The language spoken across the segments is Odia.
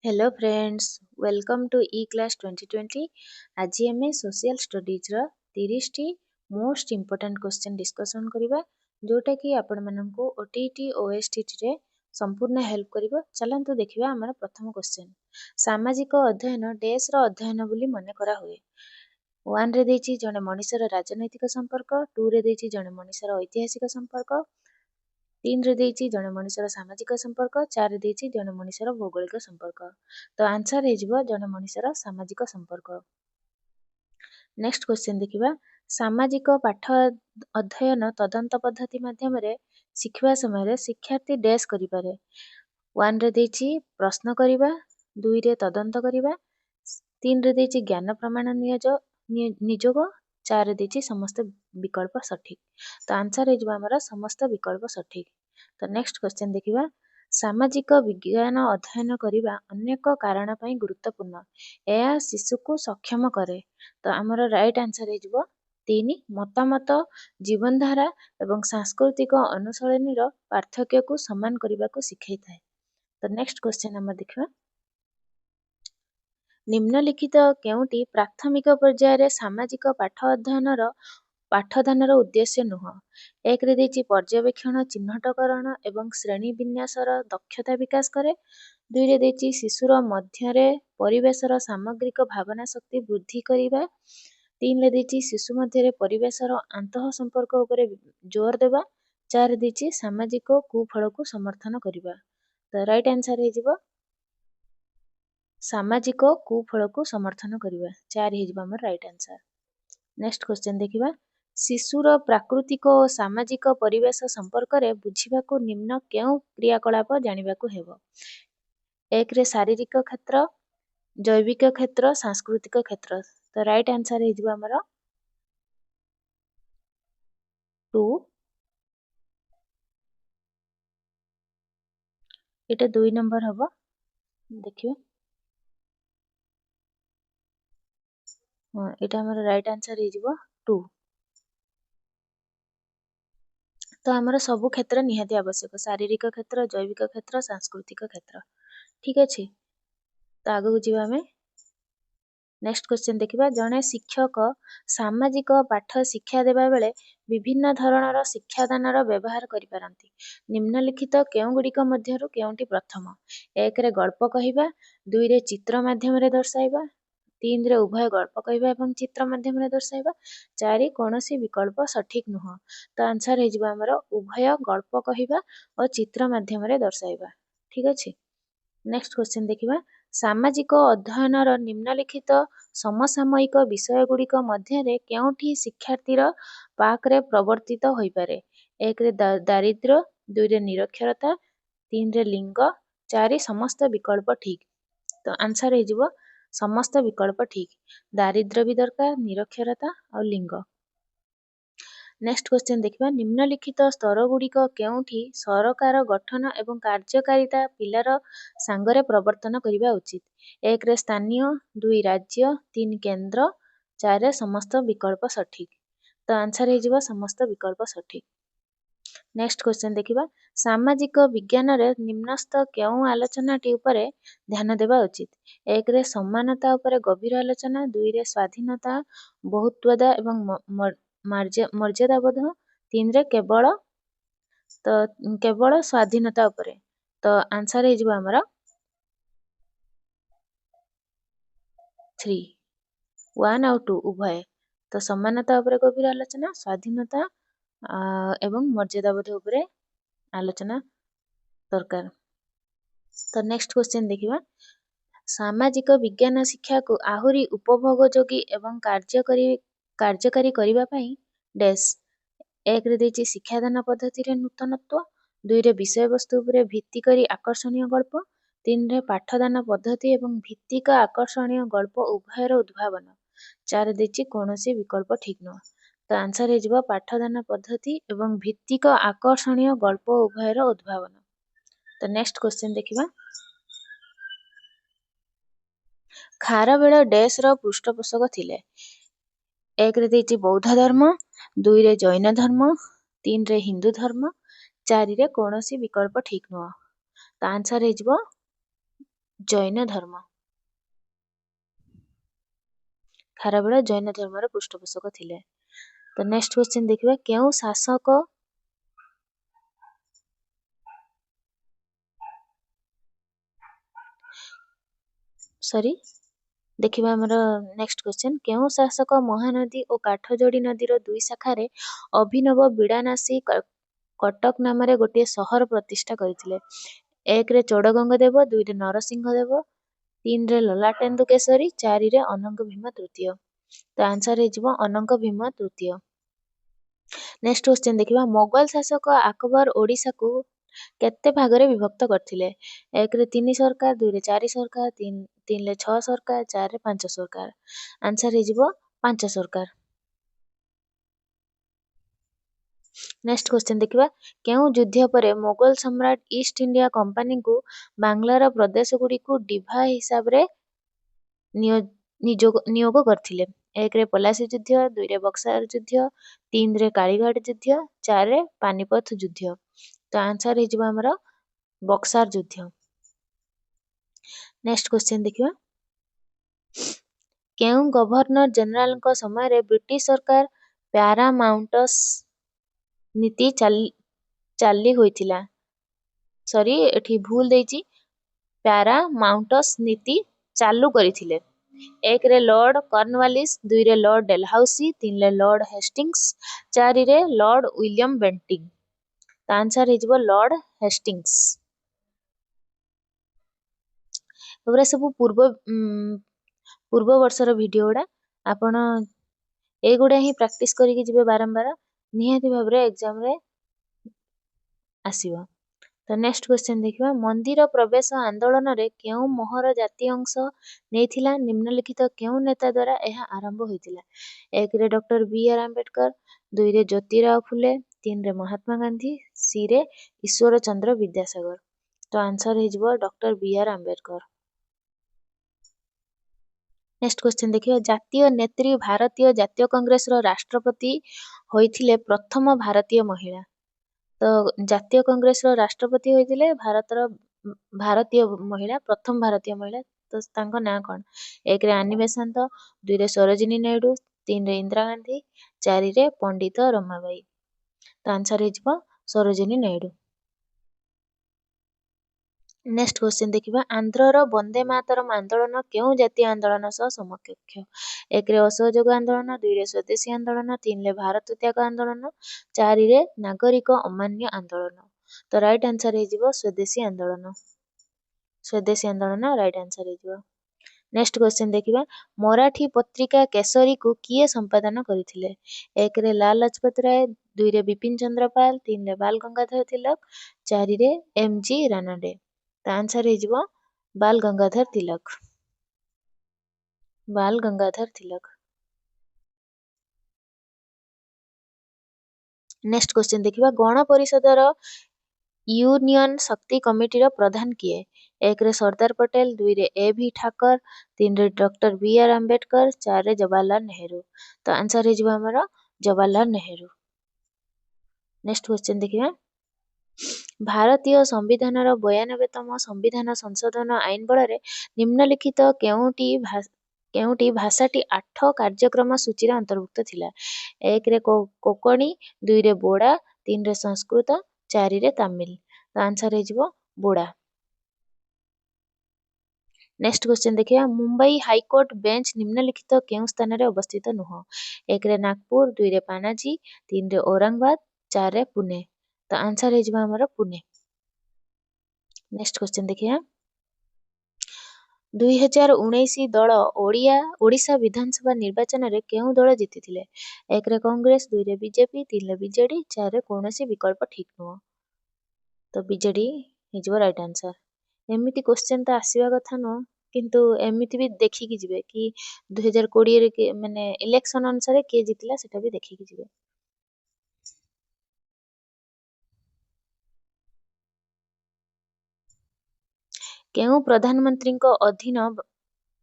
Hello friends, welcome to e class 2020। आज आम सोशल स्टडीज 30 टी मोस्ट इम्पोर्टेंट क्वेश्चन डिस्कसन करबा जोटा कि आपण माननकु ओटीटी ओएसटीटी रे संपूर्ण हेल्प करिवो। चलंतु देखिबा हमर प्रथम क्वेश्चन। सामाजिक अध्ययन डेस रो अध्ययन बोली मने करा हुए। 1 रे देछि जने मनुष्यर राजनैतिक संपर्क, 2 रे देछि जने मनुष्यर ऐतिहासिक संपर्क, 3 रे देछि जने मनुष्यर सामाजिक संपर्क, 4 रे देछि जने मनुष्यर भौगोलिक संपर्क। तो आंसर हे जिवो जने मनुष्यर सामाजिक संपर्क। नेक्स्ट क्वेश्चन देखिबा। सामाजिक पाठ अध्ययन तदंत पद्धति माध्यम रे शिखिबा समय रे शिक्षार्थी डैश करि पारे। 1 रे देछि प्रश्न करिबा, 2 रे तदंत करिबा, 3 रे देछि ज्ञान प्रमाण निजोग, 4 रे देछि समस्त विकल्प सठिक। तो आंसर हे जिवो हमर समस्त विकल्प सठिक। तो नेक्स्ट क्वेश्चन देखिबा। सामाजिक विज्ञान अध्ययन करिबा अनेक कारण पई गुरुत्वपूर्ण। एया शिशु को सक्षम करे। तो हमर राइट आंसर हे जिवो 3 मतामत, जीवनधारा एवं सांस्कृतिक अनुशरणनी रो पार्थक्य को समान करिबा को सिखाई थाए। तो नेक्स्ट क्वेश्चन हम देखिबा। निम्नलिखित केउटी प्राथमिक पर्याय रे सामाजिक पाठ अध्ययन रो पाठदानर उद्देश्य नुह। 1 रे देछि पर्यवेक्षण चिह्नटकरण एवं श्रेणी विन्यासर दक्षता विकास करे। 2 रे देछि शिशुर मध्यरे परिवेशर सामग्रिक भावना शक्ति वृद्धि करिबा। 3 रे देछि शिशु मध्यरे परिवेशर आंतः संपर्क उपरे जोर देबा। 4 देछि सामाजिक कुफल को समर्थन करिबा। तो राइट आंसर हे जिवो सामाजिक कुफल को समर्थन करिबा। 4 हे जिवो हमर राइट आंसर। नेक्स्ट क्वेश्चन देखिबा। शिशुर प्राकृतिक और सामाजिक परिवेश संपर्क रे बुझिबाकू निम्न केउ क्रियाकलाप जानिबाकू हेबो। 1 रे शारीरिक क्षेत्र, जैविक क्षेत्र, सांस्कृतिक क्षेत्र। तो राइट आंसर हे जिवो हमर 2। एटा 2 नंबर हबो। देखियो एटा हमर राइट आंसर हे जिवो 2। तो हमर सब क्षेत्र निहाती आवश्यक। शारीरिक क्षेत्र, जैविक क्षेत्र, सांस्कृतिक क्षेत्र। ठीक अछि। तो आगो जिवा हमें नेक्स्ट क्वेश्चन देखिबा। जने शिक्षक सामाजिक पाठ शिक्षा देबा बेले विभिन्न धरणर शिक्षादानर व्यवहार करि पारंती। निम्नलिखित केउ गुडिक मध्यरु केउटी प्रथम। 1 रे गल्प कहिबा, 2 रे चित्र माध्यम रे दर्शाइबा, 3 रे उभय गल्प कहिबा एवं चित्र माध्यम रे दर्शाइबा, 4 कोनोसी विकल्प सठिक नुह। तो आंसर हे जिवो हमर उभय गल्प कहिबा और चित्र माध्यम रे दर्शाइबा। ठीक अछि। नेक्स्ट क्वेश्चन देखिबा। सामाजिक अध्ययनर निम्नलिखित समसामयिक विषय गुडिक मध्यरे केउठी शिक्षार्थीर पाकरे प्रवर्तित होई पारे। 1 रे दारिद्र्य, 2 रे निरक्षरता, 3 रे लिंग, 4 समस्त विकल्प ठीक। तो आंसर हे जिवो समस्त विकल्प ठीक। दारिद्र्य भी दरकार, निरक्षरता और लिंग। नेक्स्ट क्वेश्चन देखिबा। निम्नलिखित स्तर गुडिक केउठी सरकार गठन एवं कार्यकारिता पिलार सांगरे प्रवर्तन करिबा उचित। 1 रे स्थानीय, 2 राज्य, 3 केंद्र, 4 समस्त विकल्प सठिक। तो आंसर हे जिवो समस्त विकल्प सठिक। नेक्स्ट क्वेश्चन देखिबा। सामाजिक विज्ञान रे निम्नस्थ केउ आलोचनाटी उपरे ध्यान देबा उचित। 1 रे समानता उपरे गभीर आलोचना, 2 रे स्वाधीनता, बहुत्वदा एवं मर्यादाबोध, 3 रे केवल स्वाधीनता उपरे। तो आंसर हे जिवो हमर 3 1 और 2 उभय। तो समानता उपरे गभीर आलोचना, स्वाधीनता एवं मर्यादाबोध उपरे आलोचना दरकार। तो नेक्स्ट क्वेश्चन देखिबा। सामाजिक विज्ञान शिक्षा को आहुरी उपभोगयोगी एवं कार्यकारी करिबा पई डैश। 1 रे देछि शिक्षादान पद्धति रे नूतनत्व, 2 रे विषय वस्तु उपरे भित्ति करी आकर्षणीय गल्प, 3 रे पाठदान पद्धति एवं भित्तिक आकर्षणीय गल्प उभयर उद्भावन, 4 देछि कोनोसी विकल्प ठीक न। तो आंसर हे जिवो पाठदान पद्धति एवं भित्तिक आकर्षणीय गल्प उभयर उद्भावन। तो नेक्स्ट क्वेश्चन देखिबा। खारवेल डैश रो पृष्ठपोषक थिले। 1 रे देछि बौद्ध धर्म, 2 रे जैन धर्म, 3 रे हिंदू धर्म, 4 रे कोनोसी विकल्प ठीक न। तो आंसर हे जिवो ଜୈନ ଧର୍ମ। ଖାରବେଳ ଜୈନ ଧର୍ମର ପୃଷ୍ଠପୋଷକ ଥିଲେ। ତ ନେକ୍ସଟ କ୍ୱେଶ୍ଚିନ୍ ଦେଖିବା, କେଉଁ ଶାସକ ଦେଖିବା ଆମର ନେକ୍ସଟ କ୍ୱେଶ୍ଚିନ୍, କେଉଁ ଶାସକ ମହାନଦୀ ଓ କାଠଯୋଡି ନଦୀର ଦୁଇ ଶାଖାରେ ଅଭିନବ ବିଡ଼ାନାସୀ କଟକ ନାମରେ ଗୋଟିଏ ସହର ପ୍ରତିଷ୍ଠା କରିଥିଲେ? 1ରେ ଚୋଡଗଙ୍ଗ ଦେବ, 2ରେ ନରସିଂହ ଦେବ, 3ରେ ଲଲାଟେନ୍ଦୁ କେଶରୀ, 4ରେ ଅନଙ୍ଗ ଭୀମ ତୃତୀୟ। ତ ଆନ୍ସର ହେଇଯିବ ଅନଙ୍ଗ ଭୀମ ତୃତୀୟ। ନେକ୍ସଟ କ୍ୱେଶ୍ଚିନ୍ ଦେଖିବା, ମୋଗଲ ଶାସକ ଆକବର ଓଡ଼ିଶାକୁ କେତେ ଭାଗରେ ବିଭକ୍ତ କରିଥିଲେ? 1ରେ 3 ସରକାର, 2ରେ 4 ସରକାର, 3ରେ 6 ସରକାର, 4ରେ 5 ସରକାର। ଆନ୍ସର ହେଇଯିବ 5 ସରକାର। ନେକ୍ସଟ କ୍ୱେଶ୍ଚିନ୍ ଦେଖିବା, କେଉଁ ଯୁଦ୍ଧ ପରେ ମୋଗଲ ସମ୍ରାଟ ଇଷ୍ଟ ଇଣ୍ଡିଆ କମ୍ପାନୀକୁ ବାଂଲାର ପ୍ରଦେଶଗୁଡ଼ିକୁ ଡିଭା ହିସାବରେ ନିଯୋଗ କରିଥିଲେ? 1ରେ ପଲାସି ଯୁଦ୍ଧ, 2ରେ ବକ୍ସାର ଯୁଦ୍ଧ, 3ରେ କାଳିଘାଟ ଯୁଦ୍ଧ, 4ରେ ପାନିପଥ ଯୁଦ୍ଧ। ତ ଆନ୍ସର ହେଇଯିବ ଆମର ବକ୍ସାର ଯୁଦ୍ଧ। ନେକ୍ସଟ କ୍ୱେଶ୍ଚିନ୍ ଦେଖିବା, କେଉଁ ଗଭର୍ଣ୍ଣର ଜେନେରାଲଙ୍କ ସମୟରେ ବ୍ରିଟିଶ ସରକାର ପ୍ୟାରାମାଉଣ୍ଟସ୍ ନୀତି ଚାଲି ହୋଇଥିଲା? ଏଠି ଭୁଲ ଦେଇଛି, ପ୍ୟାରାମାଉଣ୍ଟସ୍ ନୀତି ଚାଲୁ କରିଥିଲେ? 1ରେ ଲର୍ଡ କର୍ଣ୍ଣୱାଲିସ୍, 2ରେ ଲର୍ଡ ଡେଲହାଉସି, 3ରେ ଲର୍ଡ ହେଷ୍ଟିଙ୍ଗସ୍, 4ରେ ଲର୍ଡ ୱିଲିୟମ ବେଣ୍ଟିଂ। ତ ଆନ୍ସର ହେଇଯିବ ଲର୍ଡ ହେଷ୍ଟିଙ୍ଗସ୍। ଏଗୁଡ଼ା ସବୁ ପୂର୍ବ ବର୍ଷର ଭିଡ଼ିଓ ଗୁଡ଼ା, ଆପଣ ଏଇଗୁଡ଼ା ହିଁ ପ୍ରାକ୍ଟିସ୍ କରିକି ଯିବେ ବାରମ୍ବାର, ନିହାତି ଭାବରେ ଏକ୍ଜାମରେ ଆସିବ। ତ ନେକ୍ସଟ କ୍ୱେଶ୍ଚିନ୍ ଦେଖିବା, ମନ୍ଦିର ପ୍ରବେଶ ଆନ୍ଦୋଳନରେ କେଉଁ ମୋହର ଜାତି ଅଂଶ ନେଇଥିଲା? ନିମ୍ନଲିଖିତ କେଉଁ ନେତା ଦ୍ୱାରା ଏହା ଆରମ୍ଭ ହୋଇଥିଲା? 1ରେ ଡକ୍ଟର B.R. ଆମ୍ବେଦକର, 2ରେ ଜ୍ୟୋତିରାଓ ଫୁଲେ, 3ରେ ମହାତ୍ମା ଗାନ୍ଧୀ, 4ରେ ଈଶ୍ୱର ଚନ୍ଦ୍ର ବିଦ୍ୟାସାଗର। ତ ଆନ୍ସର ହେଇଯିବ doctor B.R. Ambedkar. Next question ଦେଖିବା, ଜାତୀୟ ନେତ୍ରୀ ଭାରତୀୟ ଜାତୀୟ କଂଗ୍ରେସର ରାଷ୍ଟ୍ରପତି ହୋଇଥିଲେ ପ୍ରଥମ ଭାରତୀୟ ମହିଳା? ତ ଜାତୀୟ କଂଗ୍ରେସର ରାଷ୍ଟ୍ରପତି ହୋଇଥିଲେ ଭାରତୀୟ ମହିଳା, ପ୍ରଥମ ଭାରତୀୟ ମହିଳା। ତ ତାଙ୍କ ନାଁ କଣ? 1ରେ ଆନି ବେସାନ୍ତ, 2ରେ ସରୋଜିନୀ ନାଇଡୁ, 3ରେ ଇନ୍ଦିରା ଗାନ୍ଧୀ, 4ରେ ପଣ୍ଡିତ ରମାବାଇ। ତ ଆନ୍ସର ହେଇଯିବ ସରୋଜିନୀ ନାଇଡୁ। ନେକ୍ସଟ କ୍ୱେଶ୍ଚିନ୍ ଦେଖିବା, ଆନ୍ଧ୍ରର ବନ୍ଦେ ମାତରମ୍ ଆନ୍ଦୋଳନ କେଉଁ ଜାତୀୟ ଆନ୍ଦୋଳନ ସହ ସମକକ୍ଷ? 1ରେ ଅସହଯୋଗ ଆନ୍ଦୋଳନ, 2ରେ ସ୍ୱଦେଶୀ ଆନ୍ଦୋଳନ, 3ରେ ଭାରତ ତ୍ୟାଗ ଆନ୍ଦୋଳନ, 4ରେ ନାଗରିକ ଅମାନ୍ୟ ଆନ୍ଦୋଳନ। ତ ରାଇଟ୍ ଆନ୍ସର ହେଇଯିବ ସ୍ୱଦେଶୀ ଆନ୍ଦୋଳନ। ସ୍ୱଦେଶୀ ଆନ୍ଦୋଳନ ରାଇଟ୍ ଆନ୍ସର ହେଇଯିବ। ନେକ୍ସଟ କ୍ୱେଶ୍ଚିନ୍ ଦେଖିବା, ମରାଠୀ ପତ୍ରିକା କେଶରୀକୁ କିଏ ସମ୍ପାଦନ କରିଥିଲେ? 1ରେ ଲାଲ ଲଜପତ ରାୟ, 2ରେ ବିପିନ ଚନ୍ଦ୍ର ପାଲ, 3ରେ ବାଲ ଗଙ୍ଗାଧର ତିଲକ, 4ରେ M.G. ରାନଡେ। ତ ଆନ୍ସର ହେଇଯିବ ବାଲ ଗଙ୍ଗାଧର ତିଲକ। ବାଲ ଗଙ୍ଗାଧର ତିଲକ। ନେକ୍ସଟ କ୍ୱେଶ୍ଚିନ୍ ଦେଖିବା, ଗଣ ପରିଷଦର ୟୁନିୟନ ଶକ୍ତି କମିଟିର ପ୍ରଧାନ କିଏ? 1ରେ ସର୍ଦ୍ଦାର ପଟେଲ, 2ରେ A.V. ଠାକର, 3ରେ ଡକ୍ଟର B.R. ଆମ୍ବେଦକର, 4ରେ ଜବାହରଲାଲ ନେହେରୁ। ତ ଆନ୍ସର ହେଇଯିବ ଆମର ଜବାହରଲାଲ ନେହେରୁ। ନେକ୍ସଟ କ୍ୱେଶ୍ଚିନ୍ ଦେଖିବା, ଭାରତୀୟ ସମ୍ବିଧାନର 92ତମ ସମ୍ବିଧାନ ସଂଶୋଧନ ଆଇନ ବଳରେ ନିମ୍ନଲିଖିତ କେଉଁଟି ଭାଷାଟି 8 କାର୍ଯ୍ୟକ୍ରମ ସୂଚୀରେ ଅନ୍ତର୍ଭୁକ୍ତ ଥିଲା? 1ରେ କୋଙ୍କଣୀ, 2ରେ ବୋଡା, 3ରେ ସଂସ୍କୃତ, 4ରେ ତାମିଲ। ତ ଆନ୍ସର ହେଇଯିବ ବୋଡା। ନେକ୍ସଟ କ୍ୱେଶ୍ଚିନ୍ ଦେଖିବା, ମୁମ୍ବାଇ ହାଇକୋର୍ଟ ବେଞ୍ଚ ନିମ୍ନଲିଖିତ କେଉଁ ସ୍ଥାନରେ ଅବସ୍ଥିତ ନୁହଁ? 1ରେ ନାଗପୁର, 2ରେ ପାନାଜୀ, 3ରେ ଔରଙ୍ଗାବାଦ, 4ରେ ପୁନେ। ତ ଆନ୍ସର ହେଇଯିବ ଆମର ପୁନେ। ନେକ୍ସଟ କ୍ୱେଶ୍ଚିନ୍ ଦେଖିବା, 2019 ଦଳ ଓଡ଼ିଶା ବିଧାନସଭା ନିର୍ବାଚନରେ କେଉଁ ଦଳ ଜିତିଥିଲେ? 1ରେ କଂଗ୍ରେସ, 2ରେ ବିଜେପି, 3ରେ ବିଜେଡି, 4ରେ କୌଣସି ବିକଳ୍ପ ଠିକ ନୁହଁ। ତ ବିଜେଡି ହେଇଯିବ ରାଇଟ୍ ଆନ୍ସର। ଏମିତି କ୍ୱେଶ୍ଚିନ୍ ତ ଆସିବା କଥା ନୁହଁ, କିନ୍ତୁ ଏମିତି ବି ଦେଖିକି ଯିବେ କି 2020ରେ ମାନେ ଇଲେକ୍ସନ ଅନୁସାରେ କିଏ ଜିତିଲା ସେଟା ବି ଦେଖିକି ଯିବେ। କେଉଁ ପ୍ରଧାନମନ୍ତ୍ରୀଙ୍କ ଅଧୀନ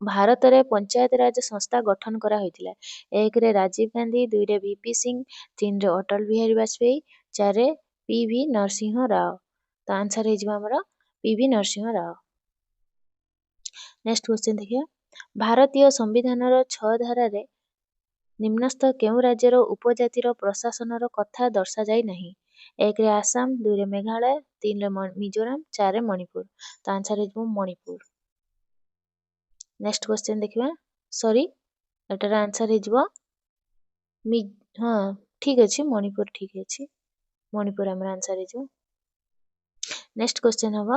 ଭାରତରେ ପଞ୍ଚାୟତ ରାଜ ସଂସ୍ଥା ଗଠନ କରାହୋଇଥିଲା? 1ରେ ରାଜୀବ ଗାନ୍ଧୀ, 2ରେ VP ସିଂ, 3ରେ ଅଟଳ ବିହାରୀ ବାଜପେୟୀ, 4ରେ PV ନରସିଂହ ରାଓ। ତ ଆନ୍ସର ହେଇଯିବ ଆମର PV Narasimha Rao. Next question ଦେଖିବା ଭାରତୀୟ ସମ୍ବିଧାନର 6 ଧାରାରେ ନିମ୍ନସ୍ଥ କେଉଁ ରାଜ୍ୟର ଉପଜାତିର ପ୍ରଶାସନର କଥା ଦର୍ଶାଯାଇ ନାହିଁ? 1ରେ ଆସାମ, 2ରେ ମେଘାଳୟ, 3ରେ ମିଜୋରାମ, 4ରେ ମଣିପୁର। ତ ଆନ୍ସର ହେଇଯିବ ମଣିପୁର। ନେକ୍ସଟ କ୍ୱେଶ୍ଚିନ୍ ଦେଖିବା ସରି ଏଟାର ଆନ୍ସର ହେଇଯିବ ହଁ ଠିକ ଅଛି ମଣିପୁର ଠିକ ଅଛି ମଣିପୁର ଆମର ଆନ୍ସର ହେଇଯିବ। ନେକ୍ସଟ କ୍ୱେଶ୍ଚିନ୍ ହବ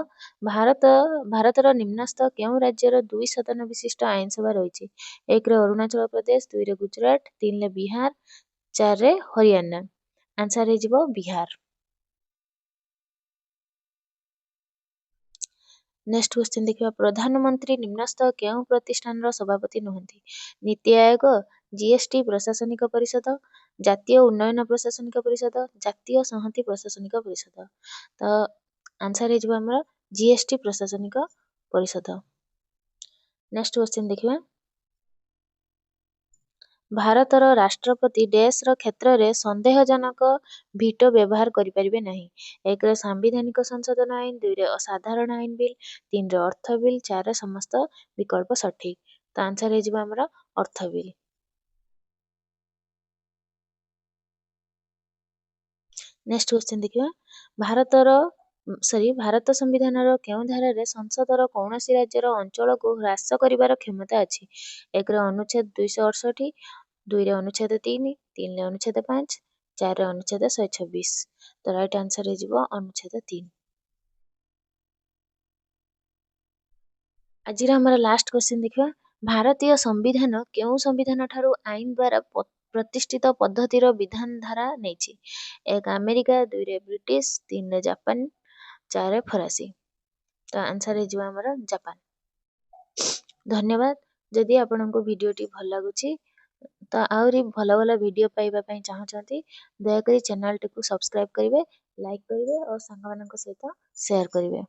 ଭାରତର ନିମ୍ନସ୍ଥ କେଉଁ ରାଜ୍ୟର 2 ସଦନ ବିଶିଷ୍ଟ ଆଇନସଭା ରହିଛି? 1ରେ ଅରୁଣାଚଳ ପ୍ରଦେଶ, 2ରେ ଗୁଜରାଟ, 3ରେ ବିହାର, 4ରେ ହରିୟାଣା। ଆନ୍ସର ହେଇଯିବ ବିହାର। ନେକ୍ସଟ କ୍ୱେଶ୍ଚିନ୍ ଦେଖିବା ପ୍ରଧାନମନ୍ତ୍ରୀ ନିମ୍ନସ୍ଥ କେଉଁ ପ୍ରତିଷ୍ଠାନର ସଭାପତି ନୁହନ୍ତି? ନୀତି ଆୟୋଗ, ଜିଏସଟି ପ୍ରଶାସନିକ ପରିଷଦ, ଜାତୀୟ ଉନ୍ନୟନ ପ୍ରଶାସନିକ ପରିଷଦ, ଜାତୀୟ ସଂହତି ପ୍ରଶାସନିକ ପରିଷଦ। ତ ଆନ୍ସର ହେଇଯିବ ଆମର ଜିଏସଟି ପ୍ରଶାସନିକ ପରିଷଦ। ନେକ୍ସଟ କ୍ୱେଶ୍ଚିନ୍ ଦେଖିବା ଭାରତର ରାଷ୍ଟ୍ରପତି ଡ୍ୟାଶର କ୍ଷେତ୍ରରେ ସନ୍ଦେହଜନକ ଭିଟୋ ବ୍ୟବହାର କରିପାରିବେ ନାହିଁ? 1ରେ ସାମ୍ବିଧାନିକ ସଂଶୋଧନ ଆଇନ, 2ରେ ସାଧାରଣ ଆଇନ ବିଲ୍, 3ରେ ଅର୍ଥ ବିଲ୍, 4ରେ ସମସ୍ତ ବିକଳ୍ପ ସଠିକ। ତ ଆନ୍ସର ହେଇଯିବ ଆମର ଅର୍ଥ ବିଲ୍। ନେକ୍ସଟ କ୍ୱେଶ୍ଚିନ୍ ଦେଖିବା ଭାରତ ସମ୍ବିଧାନର କେଉଁ ଧାରାରେ ସଂସଦର କୌଣସି ରାଜ୍ୟର ଅଞ୍ଚଳକୁ ହ୍ରାସ କରିବାର କ୍ଷମତା ଅଛି? 1ରେ ଅନୁଚ୍ଛେଦ 268, 2ରେ ଅନୁଚ୍ଛେଦ 3, 3ରେ ଅନୁଚ୍ଛେଦ 5, 4ରେ ଅନୁଚ୍ଛେଦ 126। ତ ରାଇଟ୍ ଆନ୍ସର ହେଇଯିବ ଅନୁଚ୍ଛେଦ 3। ଆଜିର ଆମର ଲାଷ୍ଟ କ୍ୱେଶ୍ଚିନ୍ ଦେଖିବା ଭାରତୀୟ ସମ୍ବିଧାନ କେଉଁ ସମ୍ବିଧାନ ଠାରୁ ଆଇନ ଦ୍ୱାରା ପ୍ରତିଷ୍ଠିତ ପଦ୍ଧତିର ବିଧାନ ଧାରା ନେଇଛି? 1 ଆମେରିକା, 2ରେ ବ୍ରିଟିଶ, 3ରେ ଜାପାନ, 4ରେ ଫରାସୀ। ତ ଆନ୍ସର ହେଇଯିବ ଆମର ଜାପାନ। ଧନ୍ୟବାଦ। ଯଦି ଆପଣଙ୍କୁ ଭିଡ଼ିଓଟି ଭଲ ଲାଗୁଛି ତ ଆହୁରି ଭଲ ଭଲ ଭିଡ଼ିଓ ପାଇବା ପାଇଁ ଚାହୁଁଛନ୍ତି ଦୟାକରି ଚ୍ୟାନେଲଟିକୁ ସବସ୍କ୍ରାଇବ କରିବେ, ଲାଇକ୍ କରିବେ ଓ ସାଙ୍ଗମାନଙ୍କ ସହିତ ସେୟାର କରିବେ।